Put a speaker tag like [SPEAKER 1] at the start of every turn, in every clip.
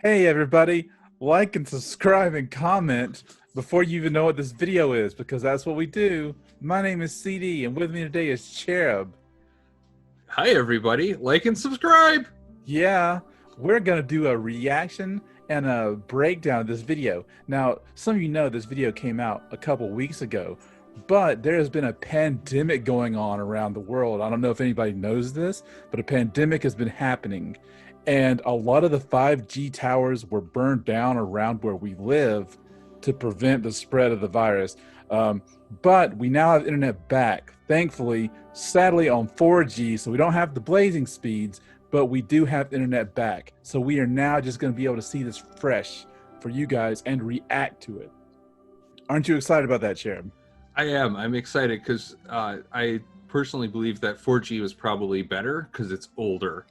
[SPEAKER 1] Hey everybody, like and subscribe and comment before you even know what this video is, because that's what we do. My name is CD and with me today is Chaerb.
[SPEAKER 2] Hi everybody, like and subscribe.
[SPEAKER 1] Yeah, we're gonna do a reaction and a breakdown of this video. Now, some of you know this video came out a couple weeks ago, but there has been a pandemic going on around the world. I don't know if anybody knows this, but a pandemic has been happening. And a lot of the 5G towers were burned down around where we live to prevent the spread of the virus. But we now have internet back, thankfully, sadly on 4G, so we don't have the blazing speeds, but we do have internet back. So we are now just going to be able to see this fresh for you guys and react to it. Aren't you excited about that, Chaerb?
[SPEAKER 2] I am. I'm excited because I personally believe that 4G was probably better because it's older.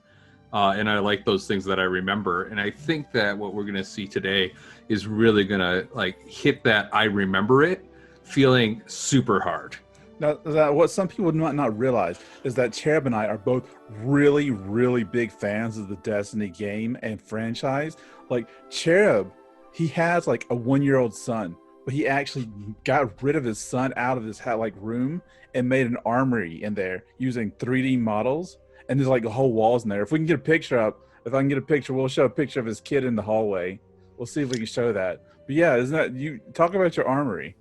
[SPEAKER 2] And I like those things that I remember. And I think that what we're going to see today is really going to hit that I remember it feeling super hard.
[SPEAKER 1] Now, what some people might not realize is that Chaerb and I are both really, really big fans of the Destiny game and franchise. Like Chaerb, he has like a 1-year-old son, but he actually got rid of his son out of his room and made an armory in there using 3D models. And there's like the whole walls in there. If we can get a picture up, if I can get a picture, we'll show a picture of his kid in the hallway. We'll see if we can show that. But yeah, isn't that, you talk about your armory?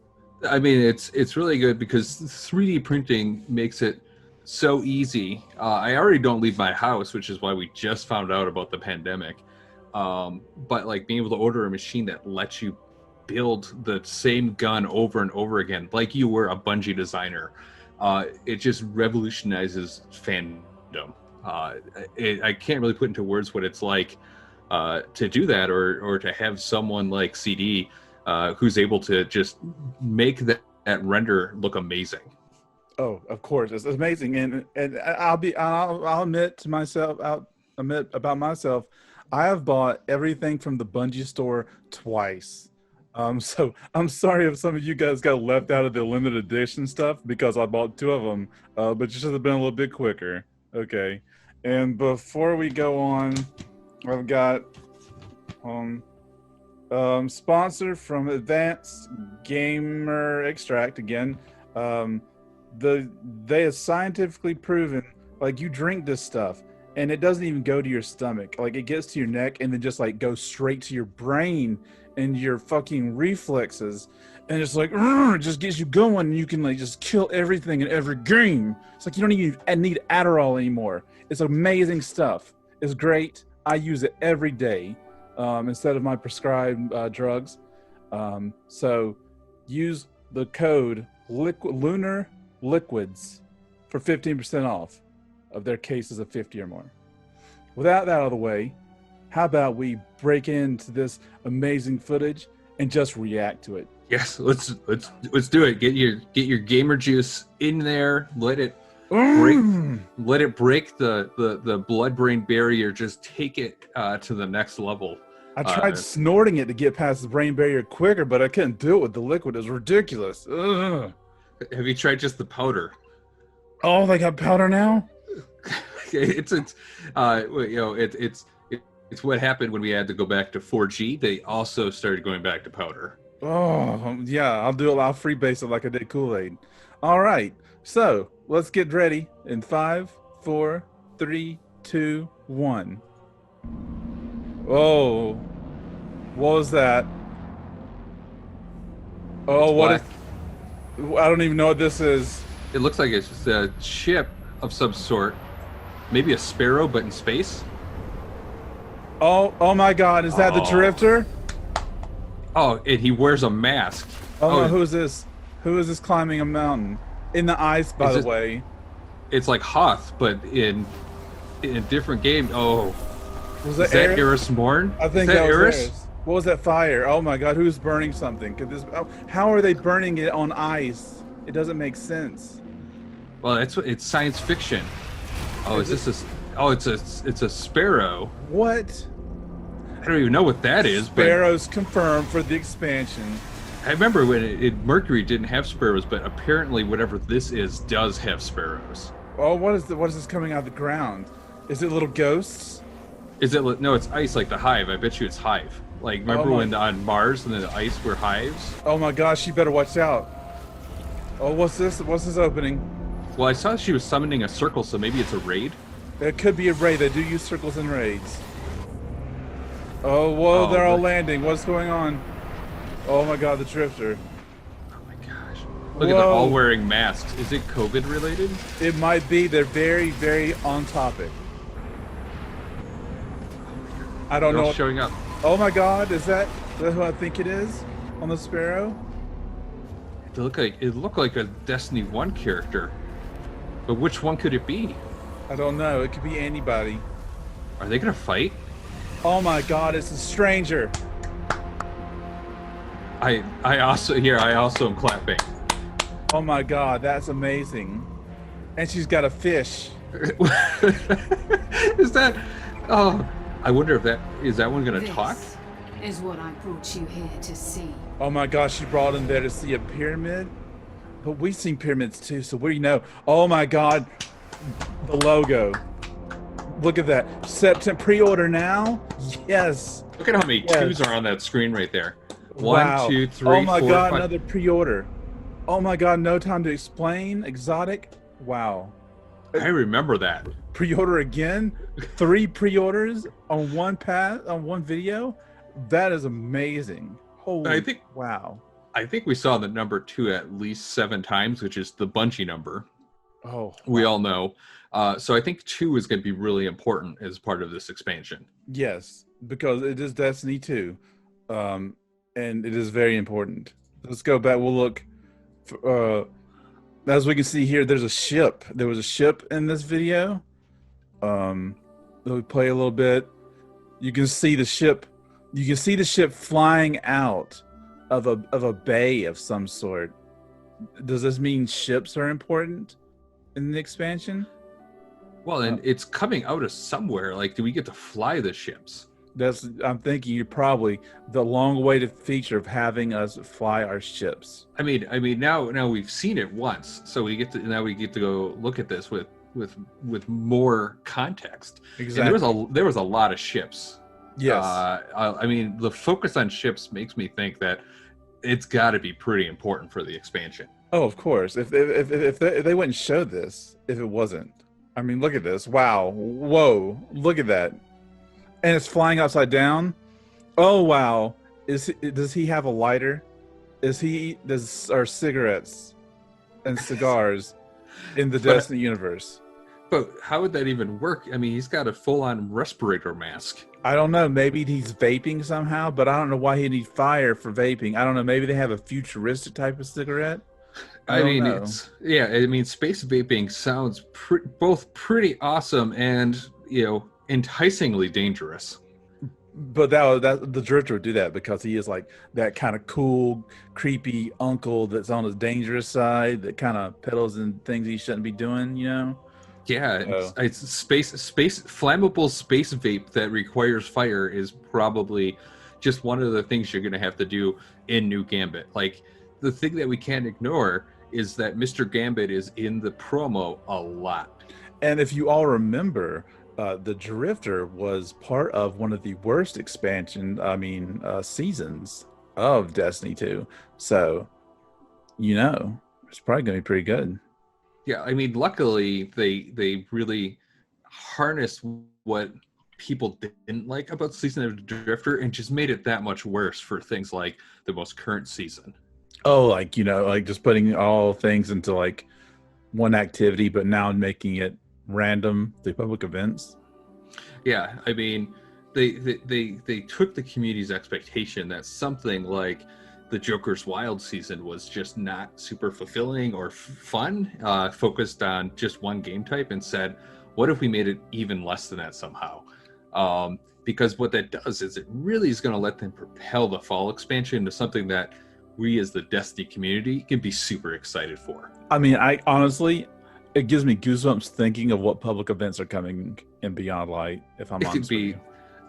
[SPEAKER 2] I mean, it's really good because 3D printing makes it so easy. I already don't leave my house, which is why we just found out about the pandemic. But like being able to order a machine that lets you build the same gun over and over again, like you were a Bungie designer, it just revolutionizes fandom. I can't really put into words what it's like to do that, or to have someone like CD who's able to just make that render look amazing.
[SPEAKER 1] Oh, of course, it's amazing, and I'll admit about myself. I have bought everything from the Bungie store twice. So I'm sorry if some of you guys got left out of the limited edition stuff because I bought 2 of them, but you should have been a little bit quicker. Okay, and before we go on, I've got sponsor from Advanced Gamer Extract again. They have scientifically proven, like, you drink this stuff and it doesn't even go to your stomach, like it gets to your neck and then just like goes straight to your brain and your fucking reflexes, and it's like it just gets you going, and you can like just kill everything in every game. It's like you don't even need Adderall anymore. It's amazing stuff. It's great. I use it every day instead of my prescribed drugs. So use the code Lunar Liquids for 15% off of their cases of 50 or more. Without that out of the way, how about we break into this amazing footage and just react to it?
[SPEAKER 2] Yes, let's do it. Get your gamer juice in there. Let it break the blood-brain barrier. Just take it to the next level.
[SPEAKER 1] I tried snorting it to get past the brain barrier quicker, but I couldn't do it with the liquid. It was ridiculous. Ugh.
[SPEAKER 2] Have you tried just the powder?
[SPEAKER 1] Oh, they got powder now?
[SPEAKER 2] It's what happened when we had to go back to 4G. They also started going back to powder.
[SPEAKER 1] Oh, yeah, I'll do it. I'll freebase it like I did Kool-Aid. All right, so let's get ready in 5, 4, 3, 2, 1. Oh, what was that? Oh, what is... I don't even know what this is.
[SPEAKER 2] It looks like it's just a ship of some sort. Maybe a Sparrow, but in space.
[SPEAKER 1] Oh my God! Is that the Drifter?
[SPEAKER 2] Oh, and he wears a mask.
[SPEAKER 1] Oh, no, who is this? Who is this climbing a mountain in the ice? By the way,
[SPEAKER 2] it's like Hoth, but in a different game. Oh,
[SPEAKER 1] was
[SPEAKER 2] that Eris Morn?
[SPEAKER 1] I think that was Eris. What was that fire? Oh my God! Who's burning something? Could this? How are they burning it on ice? It doesn't make sense.
[SPEAKER 2] Well, it's science fiction. Oh, is this a? Oh, it's a Sparrow.
[SPEAKER 1] What?
[SPEAKER 2] I don't even know what that is.
[SPEAKER 1] Sparrows confirmed for the expansion.
[SPEAKER 2] I remember when Mercury didn't have Sparrows, but apparently whatever this is does have Sparrows.
[SPEAKER 1] Oh, what is this coming out of the ground? Is it little ghosts?
[SPEAKER 2] Is it? No, it's ice like the hive. I bet you it's hive. Like, remember when on Mars and the ice were hives?
[SPEAKER 1] Oh my gosh, you better watch out. Oh, what's this? What's this opening?
[SPEAKER 2] Well, I saw she was summoning a circle, so maybe it's a raid.
[SPEAKER 1] It could be a raid. They do use circles in raids. Oh, whoa, they're all landing. What's going on? Oh my god, the drifter.
[SPEAKER 2] Oh my gosh. Look at them all wearing masks. Is it COVID related?
[SPEAKER 1] It might be. They're very, very on topic. I don't know.
[SPEAKER 2] Showing up.
[SPEAKER 1] Oh my god, is that who I think it is on the Sparrow?
[SPEAKER 2] It looked like a Destiny 1 character. But which one could it be?
[SPEAKER 1] I don't know. It could be anybody.
[SPEAKER 2] Are they gonna fight?
[SPEAKER 1] Oh my god, it's a stranger.
[SPEAKER 2] I also am clapping.
[SPEAKER 1] Oh my god, that's amazing. And she's got a fish.
[SPEAKER 2] Is that? Oh, I wonder if that one gonna talk?
[SPEAKER 3] Is what I brought you here to see.
[SPEAKER 1] Oh my gosh, you brought him there to see a pyramid? But we've seen pyramids too, so what do you know? Oh my god, the logo. Look at that. September pre-order now? Yes.
[SPEAKER 2] Look at how many twos are on that screen right there.
[SPEAKER 1] Wow.
[SPEAKER 2] 1, 2, 3,
[SPEAKER 1] oh my
[SPEAKER 2] 4,
[SPEAKER 1] god,
[SPEAKER 2] 5.
[SPEAKER 1] another pre-order. Oh my god, no time to explain. Exotic. Wow.
[SPEAKER 2] I remember that.
[SPEAKER 1] Pre-order again? 3 pre-orders on one video? That is amazing. Holy wow.
[SPEAKER 2] I think we saw the number 2 at least 7 times, which is the Bungie number.
[SPEAKER 1] Oh.
[SPEAKER 2] We all know. So I think 2 is going to be really important as part of this expansion.
[SPEAKER 1] Yes, because it is Destiny 2. And it is very important. Let's go back. We'll look. As we can see here, there's a ship. There was a ship in this video. We play a little bit. You can see the ship. You can see the ship flying out of a bay of some sort. Does this mean ships are important in the expansion?
[SPEAKER 2] Well, and it's coming out of somewhere. Like, do we get to fly the ships?
[SPEAKER 1] I'm thinking you're probably the long-awaited feature of having us fly our ships.
[SPEAKER 2] I mean, now we've seen it once, so we get to go look at this with more context.
[SPEAKER 1] Exactly.
[SPEAKER 2] And there was a lot of ships.
[SPEAKER 1] Yes.
[SPEAKER 2] I mean, the focus on ships makes me think that it's got to be pretty important for the expansion.
[SPEAKER 1] Oh, of course. If they wouldn't show this if it wasn't. I mean, look at this. Wow. Whoa. Look at that. And it's flying upside down. Oh wow. Does he have a lighter? Are cigarettes and cigars in the Destiny universe?
[SPEAKER 2] But how would that even work? I mean, he's got a full-on respirator mask.
[SPEAKER 1] I don't know. Maybe he's vaping somehow, but I don't know why he'd need fire for vaping. I don't know. Maybe they have a futuristic type of cigarette. I mean,
[SPEAKER 2] space vaping sounds both pretty awesome and, enticingly dangerous.
[SPEAKER 1] But the Drifter would do that because he is like that kind of cool, creepy uncle that's on his dangerous side that kind of peddles in things he shouldn't be doing,
[SPEAKER 2] Yeah, it's flammable space vape that requires fire is probably just one of the things you're going to have to do in New Gambit. Like, the thing that we can't ignore is that Mr. Gambit is in the promo a lot.
[SPEAKER 1] And if you all remember, the Drifter was part of one of the worst seasons of Destiny 2. So, it's probably going to be pretty good.
[SPEAKER 2] Yeah, I mean, luckily they really harnessed what people didn't like about Season of the Drifter and just made it that much worse for things like the most current season.
[SPEAKER 1] Oh, like just putting all things into like one activity, but now making it random through public events.
[SPEAKER 2] Yeah, I mean, they took the community's expectation that something like the Joker's Wild season was just not super fulfilling or fun, focused on just one game type, and said, what if we made it even less than that somehow? Because what that does is it really is going to let them propel the fall expansion into something that we as the Destiny community can be super excited for.
[SPEAKER 1] I mean, I honestly, it gives me goosebumps thinking of what public events are coming in Beyond Light, if I'm honest with you.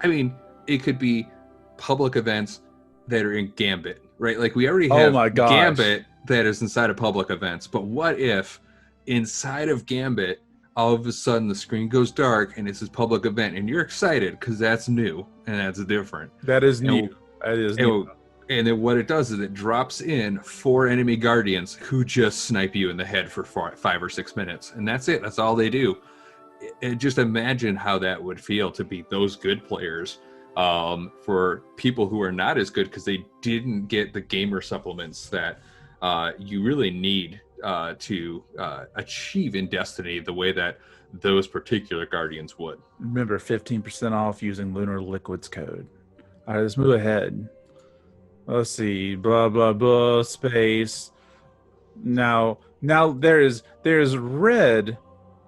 [SPEAKER 2] I mean, it could be public events that are in Gambit, right? Like, we already have Gambit that is inside of public events, but what if inside of Gambit all of a sudden the screen goes dark and it's this public event and you're excited because that's new and that's different.
[SPEAKER 1] That is
[SPEAKER 2] And-
[SPEAKER 1] new. That is new.
[SPEAKER 2] And then what it does is it drops in 4 enemy guardians who just snipe you in the head for 5 or 6 minutes. And that's it. That's all they do. And just imagine how that would feel to be those good players for people who are not as good because they didn't get the gamer supplements that you really need to achieve in Destiny the way that those particular guardians would.
[SPEAKER 1] Remember, 15% off using Lunar Liquid's code. All right, let's move ahead. Let's see, blah blah blah, space. Now there's red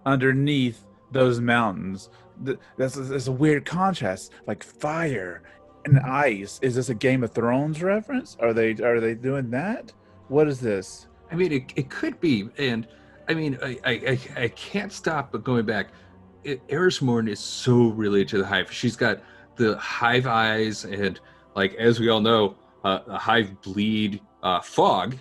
[SPEAKER 1] underneath those mountains. That's a weird contrast, like fire and ice. Is this a Game of Thrones reference? Are they doing that? What is this?
[SPEAKER 2] I mean, it could be, and I mean, I can't stop but going back. Eris Morn is so related to the Hive. She's got the Hive eyes, and like as we all know. The Hive bleed fog.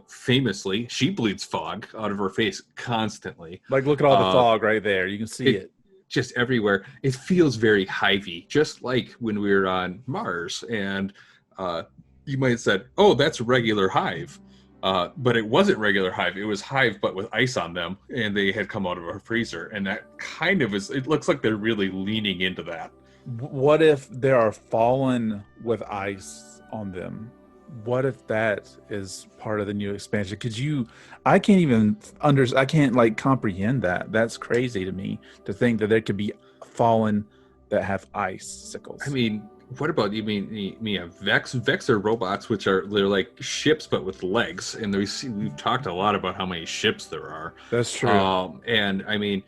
[SPEAKER 2] Famously, she bleeds fog out of her face constantly.
[SPEAKER 1] Like, look at all the fog right there. You can see it.
[SPEAKER 2] Just everywhere. It feels very Hivey, just like when we were on Mars. And you might have said, oh, that's regular Hive. But it wasn't regular Hive. It was Hive, but with ice on them. And they had come out of a freezer. And that kind of it looks like they're really leaning into that.
[SPEAKER 1] What if there are fallen with ice on them? What if that is part of the new expansion? I can't like comprehend that. That's crazy to me to think that there could be fallen that have icicles.
[SPEAKER 2] I mean, what about you mean Vex? Vex are robots, they're like ships but with legs, and we've talked a lot about how many ships there are.
[SPEAKER 1] That's true.
[SPEAKER 2] And I mean,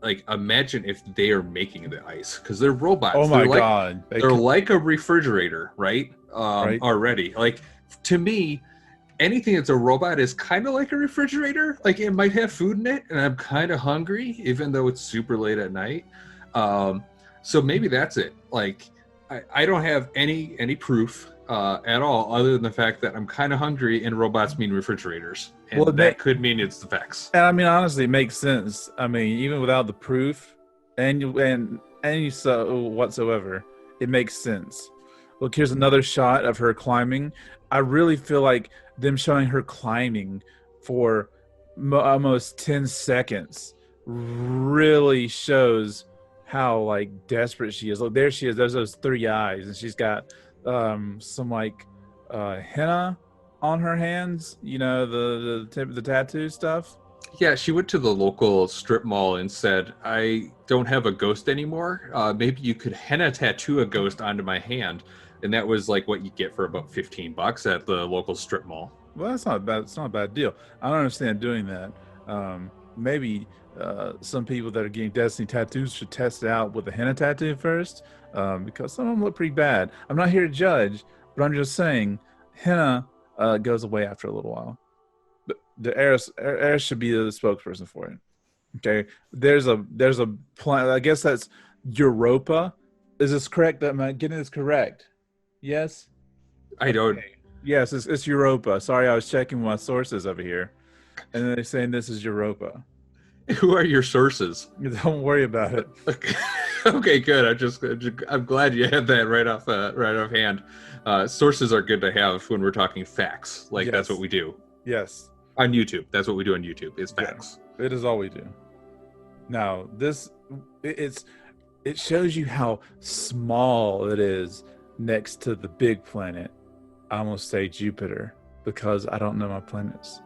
[SPEAKER 2] like, imagine if they are making the ice because they're robots.
[SPEAKER 1] Oh my god,
[SPEAKER 2] they're like a refrigerator, right?
[SPEAKER 1] Right.
[SPEAKER 2] Already, like to me, anything that's a robot is kind of like a refrigerator. Like it might have food in it, and I'm kind of hungry, even though it's super late at night. So maybe that's it. Like I don't have any proof at all, other than the fact that I'm kind of hungry, and robots mean refrigerators. And that could mean it's the Vex.
[SPEAKER 1] And I mean, honestly, it makes sense. I mean, even without the proof and any so whatsoever, it makes sense. Look, here's another shot of her climbing. I really feel like them showing her climbing for almost 10 seconds really shows how like desperate she is. Look, there she is. There's those 3 eyes, and she's got some like henna on her hands, the tattoo stuff.
[SPEAKER 2] Yeah, she went to the local strip mall and said, I don't have a ghost anymore. Maybe you could henna tattoo a ghost onto my hand. And that was like what you get for about $15 at the local strip mall.
[SPEAKER 1] Well, that's not bad. It's not a bad deal. I don't understand doing that. Maybe some people that are getting Destiny tattoos should test it out with a henna tattoo first, because some of them look pretty bad. I'm not here to judge, but I'm just saying henna goes away after a little while. But the Eris should be the spokesperson for it. Okay, there's a plan. I guess that's Europa. Is this correct? Am I getting this correct? Yes.
[SPEAKER 2] I don't.
[SPEAKER 1] Okay. Yes, it's Europa. Sorry, I was checking my sources over here, and they're saying this is Europa.
[SPEAKER 2] Who are your sources?
[SPEAKER 1] Don't worry about it.
[SPEAKER 2] Okay, good. I'm glad you had that right off hand. Sources are good to have when we're talking facts. Like
[SPEAKER 1] Yes.
[SPEAKER 2] That's what we do.
[SPEAKER 1] Yes.
[SPEAKER 2] On YouTube. That's what we do on YouTube. Is facts.
[SPEAKER 1] Yeah, it is all we do. Now, it shows you how small it is next to the big planet. I almost say Jupiter because I don't know my planets,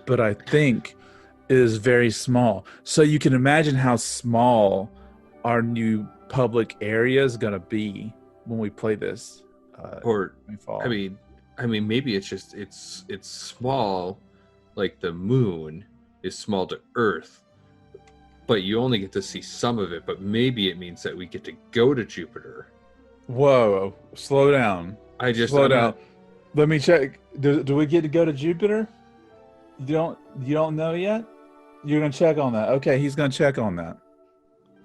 [SPEAKER 1] but I think it is very small. So you can imagine how small our new public area is going to be when we play this.
[SPEAKER 2] I mean, maybe it's just it's small, like the moon is small to Earth, but you only get to see some of it. But maybe it means that we get to go to Jupiter.
[SPEAKER 1] Whoa! Slow down. Slow down. Let me check. Do we get to go to Jupiter? You don't know yet? You're gonna check on that. Okay, he's gonna check on that.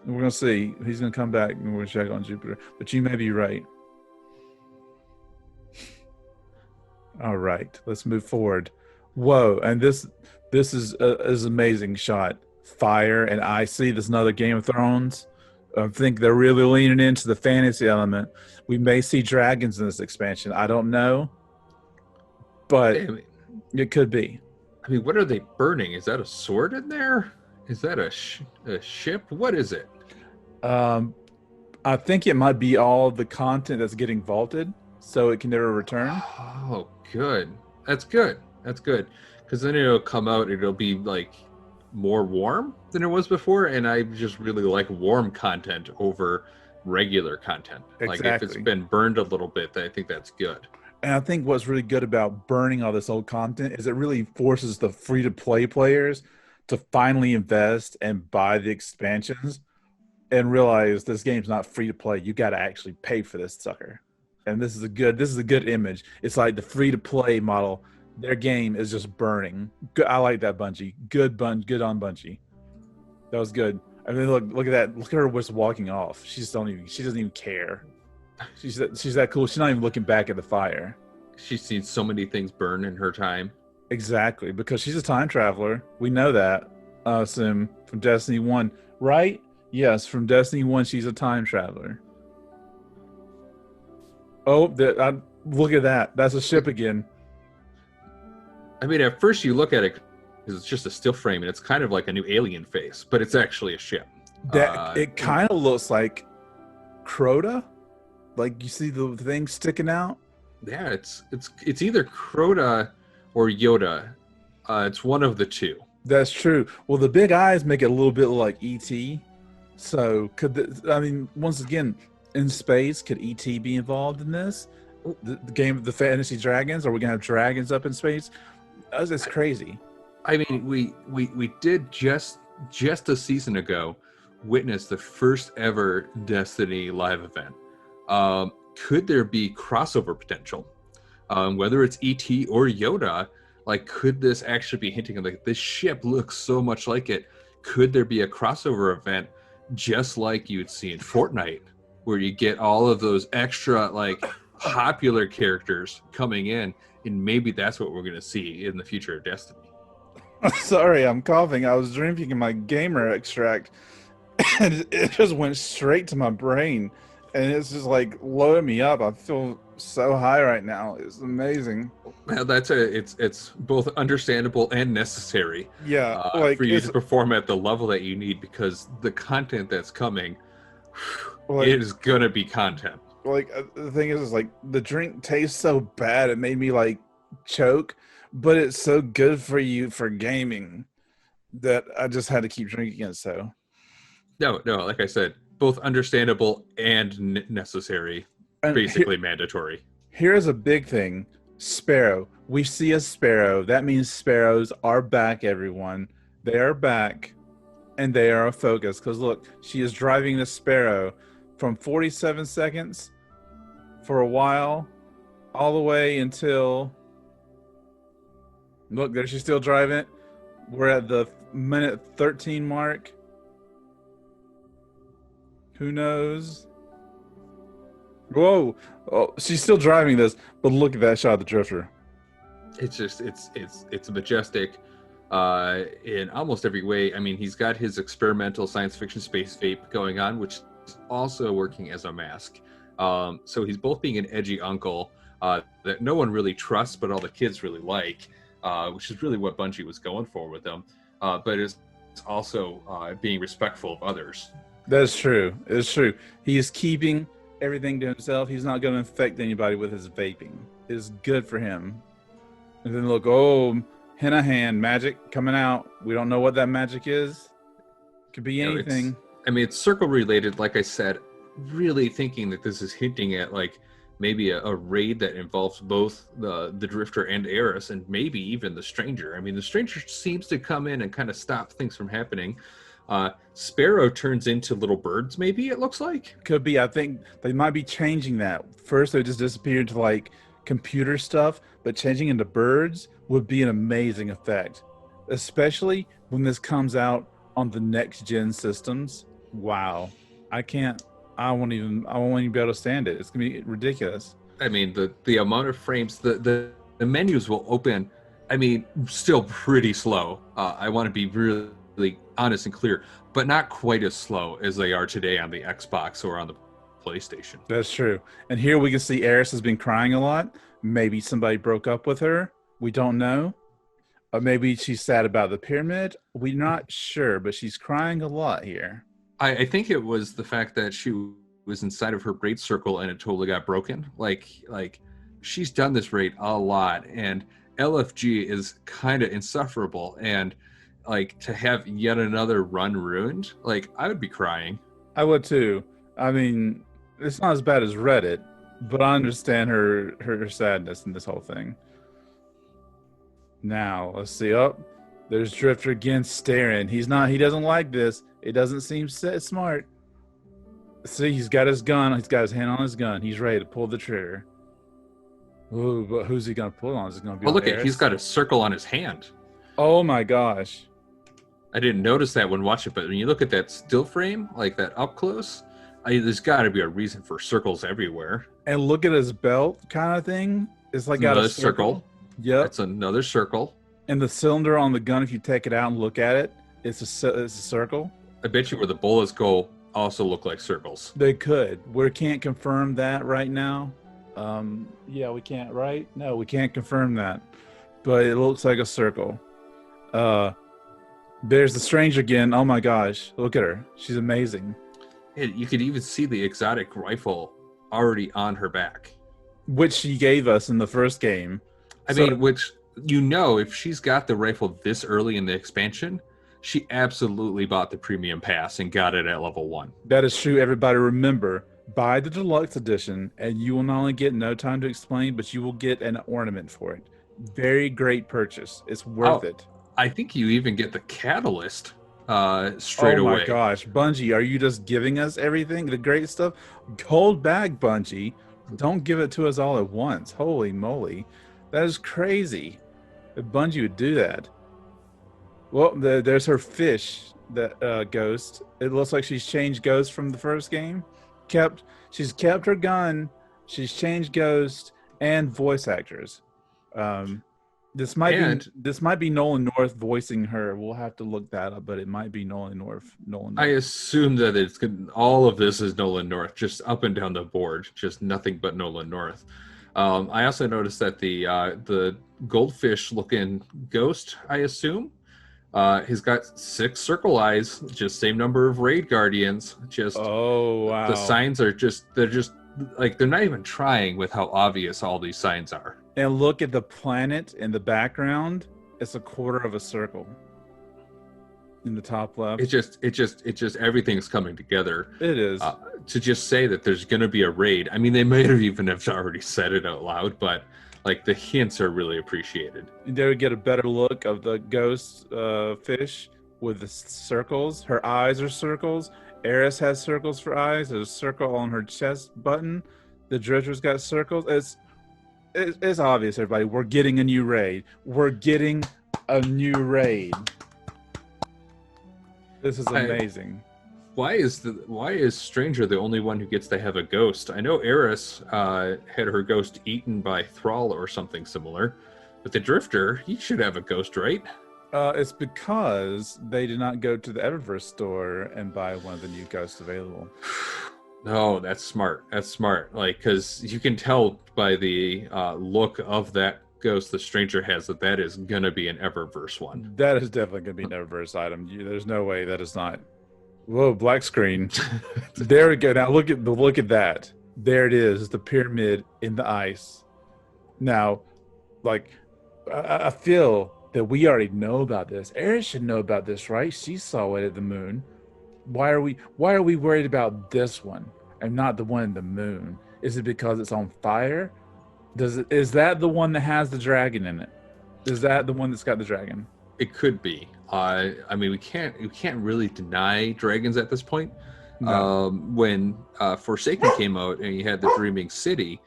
[SPEAKER 1] And we're gonna see. He's gonna come back and we're gonna check on Jupiter. But you may be right. All right, let's move forward. Whoa! And this is an amazing shot fire and icy. There's another Game of Thrones. I think they're really leaning into the fantasy element. We may see dragons in this expansion. I don't know, but it could be.
[SPEAKER 2] I mean, what are they burning? Is that a sword in there? Is that a ship? What is it?
[SPEAKER 1] I think it might be all the content that's getting vaulted, so it can never return.
[SPEAKER 2] Oh, good. That's good. That's good. Because then it'll come out and it'll be like more warm than it was before, and I just really like warm content over regular content.
[SPEAKER 1] Exactly.
[SPEAKER 2] Like if it's been burned a little bit, I think that's good.
[SPEAKER 1] And I think what's really good about burning all this old content is it really forces the free-to-play players to finally invest and buy the expansions and realize this game's not free-to-play. You got to actually pay for this sucker. And this is a good image. It's like the free-to-play model. Their game is just burning. Good, I like that, Bungie. Good on Bungie. That was good. I mean, look at that. Look at her just walking off. She doesn't even care. She's that cool. She's not even looking back at the fire.
[SPEAKER 2] She's seen so many things burn in her time.
[SPEAKER 1] Exactly, because she's a time traveler. We know that. Sim from Destiny 1, right? Yes, from Destiny 1, she's a time traveler. Oh, look at that. That's a ship again.
[SPEAKER 2] I mean, at first you look at it because it's just a still frame, and it's kind of like a new alien face, but it's actually a ship.
[SPEAKER 1] It kind of looks like Crota. Like you see the thing sticking out.
[SPEAKER 2] Yeah, it's either Crota or Yoda. It's one of the two.
[SPEAKER 1] That's true. Well, the big eyes make it a little bit like ET. So once again, in space, could ET be involved in this? The game of the fantasy dragons? Are we gonna have dragons up in space? It's crazy.
[SPEAKER 2] I mean, we did just a season ago witness the first ever Destiny live event. Could there be crossover potential? Whether it's ET or Yoda, like, could this actually be hinting at, like, this ship looks so much like it? Could there be a crossover event just like you'd see in Fortnite, where you get all of those extra, like, popular characters coming in, and maybe that's what we're going to see in the future of Destiny?
[SPEAKER 1] Sorry, I'm coughing. I was drinking my gamer extract, and it just went straight to my brain. And it's just like loading me up. I feel so high right now. It's amazing.
[SPEAKER 2] Well, it's both understandable and necessary.
[SPEAKER 1] Yeah,
[SPEAKER 2] for you to perform at the level that you need, because the content that's coming, it is gonna be content.
[SPEAKER 1] Like, the thing is like the drink tastes so bad it made me like choke, but it's so good for you for gaming that I just had to keep drinking it. So
[SPEAKER 2] no, like I said, both understandable and necessary, and basically mandatory.
[SPEAKER 1] Here's a big thing. Sparrow. We see a Sparrow. That means Sparrows are back, everyone. They are back, and they are a focus. Because look, she is driving the Sparrow from 47 seconds for a while, all the way until... Look, there she's still driving it. We're at the minute 13 mark. Who knows? Whoa! Oh, she's still driving this, but look at that shot of the drifter.
[SPEAKER 2] It's just it's majestic in almost every way. I mean, he's got his experimental science fiction space vape going on, which is also working as a mask. So he's both being an edgy uncle that no one really trusts, but all the kids really like, which is really what Bungie was going for with him. But it's also being respectful of others.
[SPEAKER 1] That's true. It's true. He is keeping everything to himself. He's not going to infect anybody with his vaping. It's good for him. And then look, henna hand magic coming out. We don't know what that magic is. Could be anything.
[SPEAKER 2] It's circle related, like I said. Really thinking that this is hinting at, like, maybe a raid that involves both the Drifter and Eris, and maybe even the Stranger. I mean, the Stranger seems to come in and kind of stop things from happening. Sparrow turns into little birds, maybe, it looks like.
[SPEAKER 1] Could be. I think they might be changing that. First, they just disappeared to, like, computer stuff, but changing into birds would be an amazing effect. Especially when this comes out on the next-gen systems. Wow. I won't even be able to stand it. It's going to be ridiculous.
[SPEAKER 2] I mean, the amount of frames, the menus will open, I mean, still pretty slow. I want to be really honest and clear, but not quite as slow as they are today on the Xbox or on the PlayStation.
[SPEAKER 1] That's true. And here we can see Eris has been crying a lot. Maybe somebody broke up with her. We don't know. Or maybe she's sad about the pyramid. We're not sure, but she's crying a lot here.
[SPEAKER 2] I think it was the fact that she was inside of her raid circle and it totally got broken. Like she's done this raid a lot, and LFG is kind of insufferable. And like to have yet another run ruined, like I would be crying.
[SPEAKER 1] I would too. I mean, it's not as bad as Reddit, but I understand her sadness in this whole thing. Now, let's see. Oh, there's Drifter again staring. He doesn't like this. It doesn't seem smart. See, he's got his gun. He's got his hand on his gun. He's ready to pull the trigger. Ooh, but who's he going to pull on? Is it going to be
[SPEAKER 2] look
[SPEAKER 1] Eris?
[SPEAKER 2] at, he's got a circle on his hand.
[SPEAKER 1] Oh my gosh.
[SPEAKER 2] I didn't notice that when watching it, but when you look at that still frame, like that up close, there's got to be a reason for circles everywhere.
[SPEAKER 1] And look at his belt kind of thing. It's like got a circle. Yep.
[SPEAKER 2] That's another circle.
[SPEAKER 1] And the cylinder on the gun, if you take it out and look at it, it's a circle.
[SPEAKER 2] I bet you where the bullets go also look like circles.
[SPEAKER 1] They could. We can't confirm that right now. Yeah, we can't, right? No, we can't confirm that. But it looks like a circle. There's the stranger again. Oh my gosh. Look at her. She's amazing.
[SPEAKER 2] You could even see the exotic rifle already on her back.
[SPEAKER 1] Which she gave us in the first game.
[SPEAKER 2] I mean, which, if she's got the rifle this early in the expansion, she absolutely bought the premium pass and got it at level 1.
[SPEAKER 1] That is true. Everybody remember, buy the deluxe edition and you will not only get No Time to Explain, but you will get an ornament for it. Very great purchase. It's worth it.
[SPEAKER 2] I think you even get the catalyst straight away.
[SPEAKER 1] Oh my gosh. Bungie, are you just giving us everything? The great stuff? Hold back, Bungie. Don't give it to us all at once. Holy moly. That is crazy. If Bungie would do that. Well, there's her fish, that ghost. It looks like she's changed ghost from the first game. She's kept her gun. She's changed ghost and voice actors. This might be Nolan North voicing her. We'll have to look that up, but it might be Nolan North.
[SPEAKER 2] I assume that all of this is Nolan North, just up and down the board, just nothing but Nolan North. I also noticed that the goldfish-looking ghost, I assume, he's got 6 circle eyes, just same number of raid guardians. Just
[SPEAKER 1] oh wow,
[SPEAKER 2] the signs are they're not even trying with how obvious all these signs are.
[SPEAKER 1] And look at the planet in the background. It's a quarter of a circle in the top left.
[SPEAKER 2] It just everything's coming together.
[SPEAKER 1] It is.
[SPEAKER 2] To just say that there's going to be a raid. I mean, they may have even have already said it out loud, but like the hints are really appreciated.
[SPEAKER 1] There we get a better look of the ghost fish with the circles. Her eyes are circles. Eris has circles for eyes. There's a circle on her chest button. The Dredger's got circles. It's obvious, everybody. We're getting a new raid. We're getting a new raid. This is amazing.
[SPEAKER 2] Why is Stranger the only one who gets to have a ghost? I know Eris had her ghost eaten by Thrall or something similar, but the Drifter, he should have a ghost, right?
[SPEAKER 1] It's because they did not go to the Eververse store and buy one of the new ghosts available.
[SPEAKER 2] No, that's smart. That's smart. Like, because you can tell by the look of that ghost the Stranger has that is gonna be an Eververse one.
[SPEAKER 1] That is definitely gonna be an Eververse item. There's no way that is not. Whoa, black screen. There we go. Now look at that. There it is. The pyramid in the ice. Now, like, I feel that we already know about this. Eris should know about this, right? She saw it at the moon. Why are we worried about this one and not the one in the moon? Is it because it's on fire? Is that the one that has the dragon in it? Is that the one that's got the dragon?
[SPEAKER 2] It could be. I mean, we can't really deny dragons at this point.
[SPEAKER 1] No.
[SPEAKER 2] When Forsaken came out and you had the Dreaming City,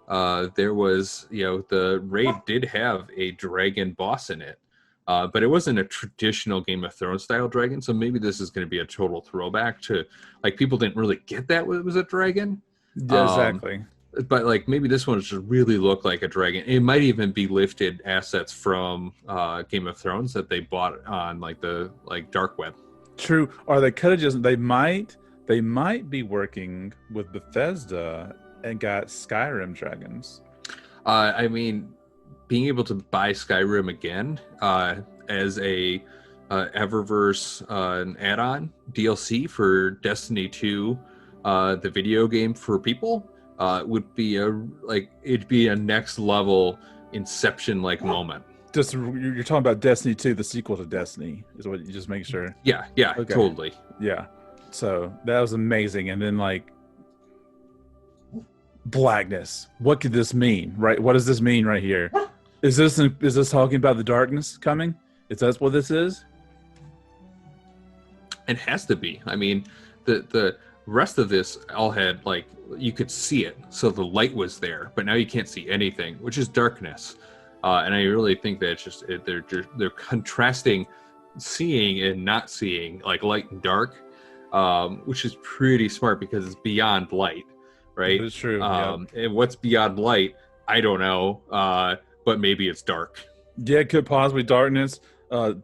[SPEAKER 2] there was, the raid did have a dragon boss in it, but it wasn't a traditional Game of Thrones style dragon. So maybe this is going to be a total throwback to, like, people didn't really get that it was a dragon.
[SPEAKER 1] Yeah, exactly.
[SPEAKER 2] but like maybe this one should really look like a dragon. It might even be lifted assets from Game of Thrones that they bought on like the dark web.
[SPEAKER 1] True. Or they could have just they might be working with Bethesda and got Skyrim dragons.
[SPEAKER 2] I mean, being able to buy Skyrim again as a Eververse an add-on DLC for Destiny 2, the video game for people, would be it'd be a next level Inception like moment.
[SPEAKER 1] Just you're talking about Destiny 2, the sequel to Destiny, is what you just make sure.
[SPEAKER 2] Yeah, okay. Totally.
[SPEAKER 1] Yeah. So that was amazing. And then like blackness. What could this mean? Right? What does this mean right here? Is this talking about the darkness coming? Is that what this is?
[SPEAKER 2] It has to be. I mean, the rest of this all had like you could see it, so the light was there, but now you can't see anything, which is darkness. And I really think that it's just they're contrasting seeing and not seeing, like light and dark, which is pretty smart because it's beyond light, right?
[SPEAKER 1] It's true.
[SPEAKER 2] And what's beyond light, I don't know, but maybe it's dark.
[SPEAKER 1] Yeah, it could possibly darkness,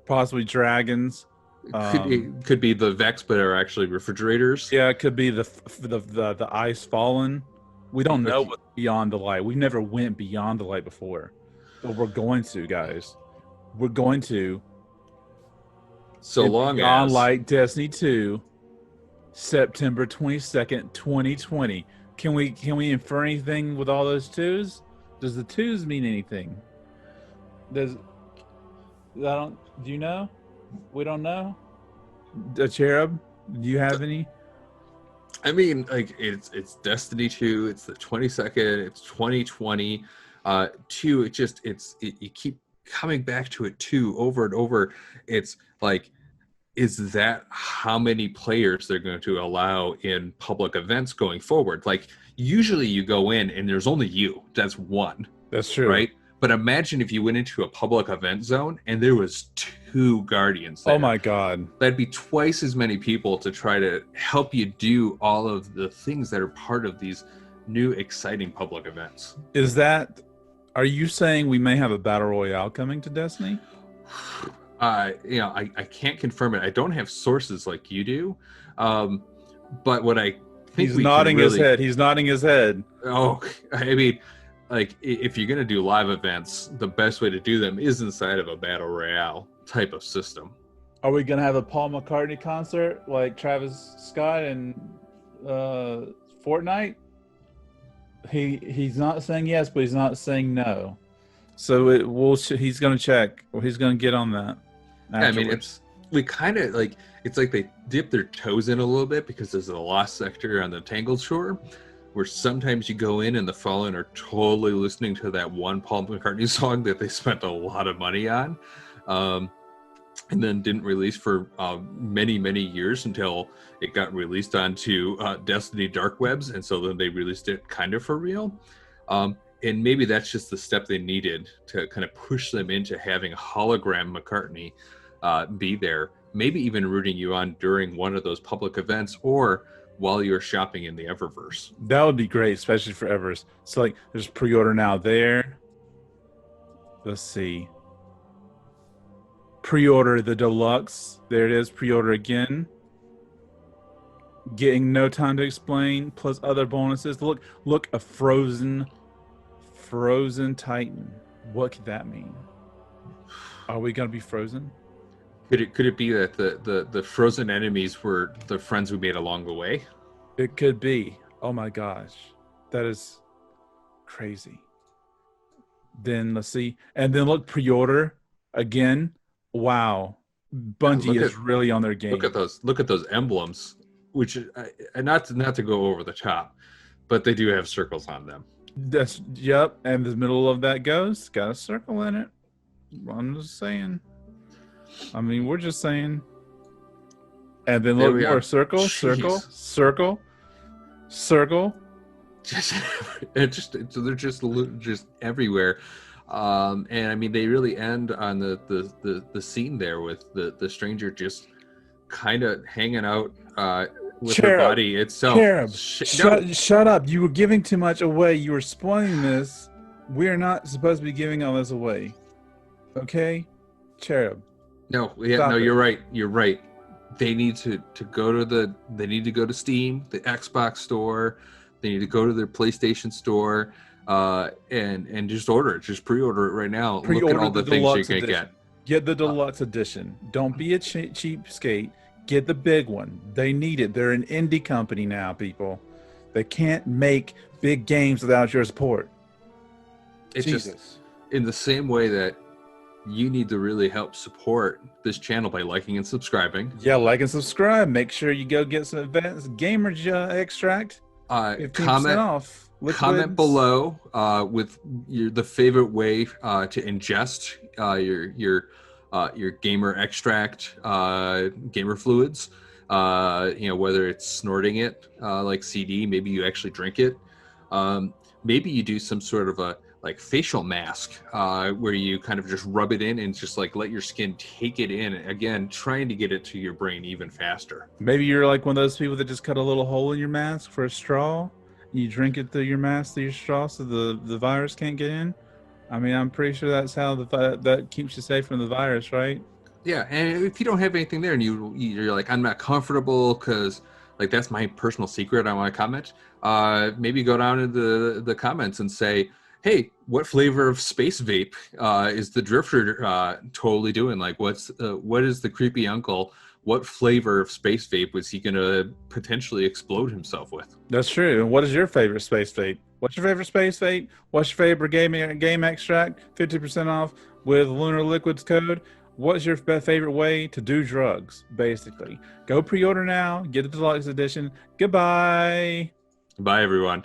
[SPEAKER 1] possibly dragons.
[SPEAKER 2] It could be the Vex, but are actually refrigerators.
[SPEAKER 1] Yeah, it could be the ice fallen. We don't know what's beyond the light. We never went beyond the light before, but we're going to, guys. We're going to.
[SPEAKER 2] So long
[SPEAKER 1] Beyond
[SPEAKER 2] as
[SPEAKER 1] Light Destiny 2, September 22nd, 2020. Can we infer anything with all those twos? Does the twos mean anything? Do you know? We don't know. Chaerb, do you have any?
[SPEAKER 2] I mean, like it's Destiny 2. It's the 22nd. It's 2020. 2. You keep coming back to it 2 over and over. It's like, is that how many players they're going to allow in public events going forward? Like usually you go in and there's only you. That's one.
[SPEAKER 1] That's true,
[SPEAKER 2] right? But imagine if you went into a public event zone and there was 2 Guardians there.
[SPEAKER 1] Oh my God.
[SPEAKER 2] That'd be twice as many people to try to help you do all of the things that are part of these new exciting public events.
[SPEAKER 1] Are you saying we may have a battle royale coming to Destiny?
[SPEAKER 2] I can't confirm it. I don't have sources like you do. But what I think
[SPEAKER 1] He's nodding his head. He's nodding his head.
[SPEAKER 2] Oh, I mean, like if you're going to do live events, the best way to do them is inside of a battle royale type of system.
[SPEAKER 1] Are we going to have a Paul McCartney concert like Travis Scott and Fortnite? He's not saying yes, but he's not saying no. So he's going to check. Or he's going to get on that.
[SPEAKER 2] Yeah, I mean, we kind of like it's like they dip their toes in a little bit because there's a lost sector on the Tangled Shore, where sometimes you go in and the Fallen are totally listening to that one Paul McCartney song that they spent a lot of money on, and then didn't release for many, many years until it got released onto Destiny Dark Webs, and so then they released it kind of for real. And maybe that's just the step they needed to kind of push them into having a hologram McCartney be there, maybe even rooting you on during one of those public events or while you're shopping in the Eververse.
[SPEAKER 1] That would be great, especially for Eververse. So like there's pre-order now there. Let's see. Pre-order the deluxe. There it is, pre-order again. Getting No Time to Explain plus other bonuses. Look, a frozen Titan. What could that mean? Are we gonna be frozen?
[SPEAKER 2] Could it be that the frozen enemies were the friends we made along the way?
[SPEAKER 1] It could be. Oh my gosh. That is crazy. Then let's see. And then look, pre-order again. Wow. Bungie is really on their game.
[SPEAKER 2] Look at those emblems, which not to go over the top, but they do have circles on them.
[SPEAKER 1] Yep. And the middle of that got a circle in it. I'm just saying. I mean, we're just saying. And then look more circle. So
[SPEAKER 2] they're just everywhere. And I mean, they really end on the scene there with the stranger just kind of hanging out with her body itself.
[SPEAKER 1] Chaerb, shut up. You were giving too much away. You were spoiling this. We're not supposed to be giving all this away. Okay? Chaerb.
[SPEAKER 2] No, you're right. You're right. They need to go to Steam, the Xbox store. They need to go to their PlayStation store, and just order it. Just pre-order it right now. Look at all the things you can get.
[SPEAKER 1] Get the deluxe edition. Don't be a cheapskate. Get the big one. They need it. They're an indie company now, people. They can't make big games without your support.
[SPEAKER 2] It's just in the same way that you need to really help support this channel by liking and subscribing.
[SPEAKER 1] Yeah, like and subscribe. Make sure you go get some advanced gamer extract. 15% off.
[SPEAKER 2] Comment below with the favorite way to ingest your gamer extract, gamer fluids. Whether it's snorting it like CD, maybe you actually drink it. Maybe you do some sort of a facial mask where you kind of just rub it in and just let your skin take it in, again trying to get it to your brain even faster.
[SPEAKER 1] Maybe you're like one of those people that just cut a little hole in your mask for a straw and you drink it through your mask through your straw so the virus can't get in. I mean, I'm pretty sure that's how that keeps you safe from the virus, right?
[SPEAKER 2] Yeah, and if you don't have anything there and you're like, I'm not comfortable because that's my personal secret, I want to comment, maybe go down into the comments and say, hey, what flavor of space vape is the Drifter totally doing? What is the creepy uncle? What flavor of space vape was he going to potentially explode himself with?
[SPEAKER 1] That's true. And what is your favorite space vape? What's your favorite space vape? What's your favorite game extract? 50% off with Lunar Liquids code. What's your favorite way to do drugs, basically? Go pre-order now. Get the deluxe edition. Goodbye.
[SPEAKER 2] Bye, everyone.